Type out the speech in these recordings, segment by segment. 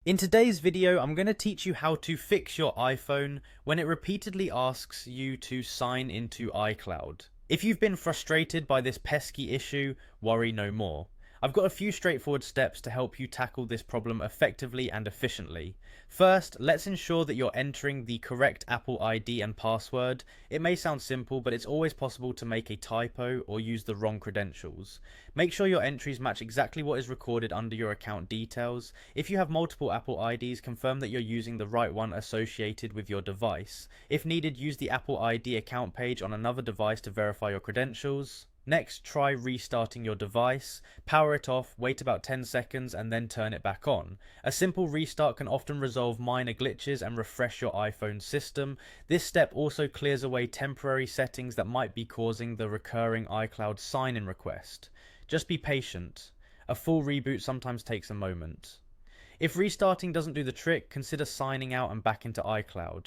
In today's video, I'm going to teach you how to fix your iPhone when it repeatedly asks you to sign into iCloud. If you've been frustrated by this pesky issue, worry no more. I've got a few straightforward steps to help you tackle this problem effectively and efficiently. First, let's ensure that you're entering the correct Apple ID and password. It may sound simple, but it's always possible to make a typo or use the wrong credentials. Make sure your entries match exactly what is recorded under your account details. If you have multiple Apple IDs, confirm that you're using the right one associated with your device. If needed, use the Apple ID account page on another device to verify your credentials. Next, try restarting your device. Power it off, wait about 10 seconds, and then turn it back on. A simple restart can often resolve minor glitches and refresh your iPhone system. This step also clears away temporary settings that might be causing the recurring iCloud sign-in request. Just be patient. A full reboot sometimes takes a moment. If restarting doesn't do the trick, consider signing out and back into iCloud.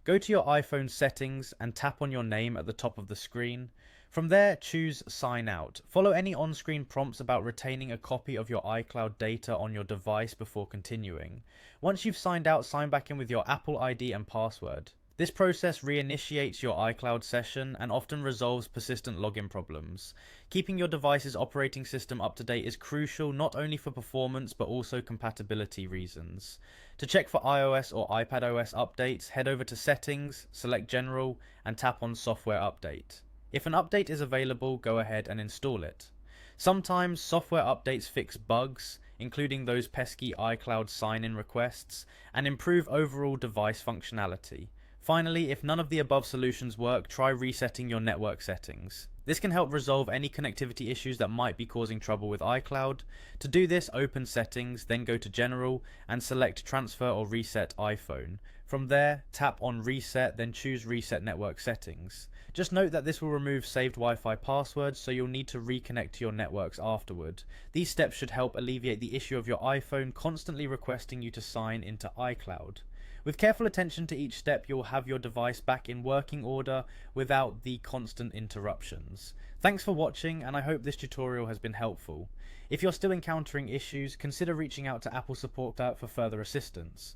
Go to your iPhone settings and tap on your name at the top of the screen. From there, choose Sign Out. Follow any on-screen prompts about retaining a copy of your iCloud data on your device before continuing. Once you've signed out, sign back in with your Apple ID and password. This process reinitiates your iCloud session and often resolves persistent login problems. Keeping your device's operating system up to date is crucial not only for performance but also compatibility reasons. To check for iOS or iPadOS updates, head over to Settings, select General, and tap on Software Update. If an update is available, go ahead and install it. Sometimes software updates fix bugs, including those pesky iCloud sign-in requests, and improve overall device functionality. Finally, if none of the above solutions work, try resetting your network settings. This can help resolve any connectivity issues that might be causing trouble with iCloud. To do this, open Settings, then go to General, and select Transfer or Reset iPhone. From there, tap on Reset, then choose Reset Network Settings. Just note that this will remove saved Wi-Fi passwords, so you'll need to reconnect to your networks afterward. These steps should help alleviate the issue of your iPhone constantly requesting you to sign into iCloud. With careful attention to each step, you'll have your device back in working order without the constant interruptions. Thanks for watching, and I hope this tutorial has been helpful. If you're still encountering issues, consider reaching out to Apple Support for further assistance.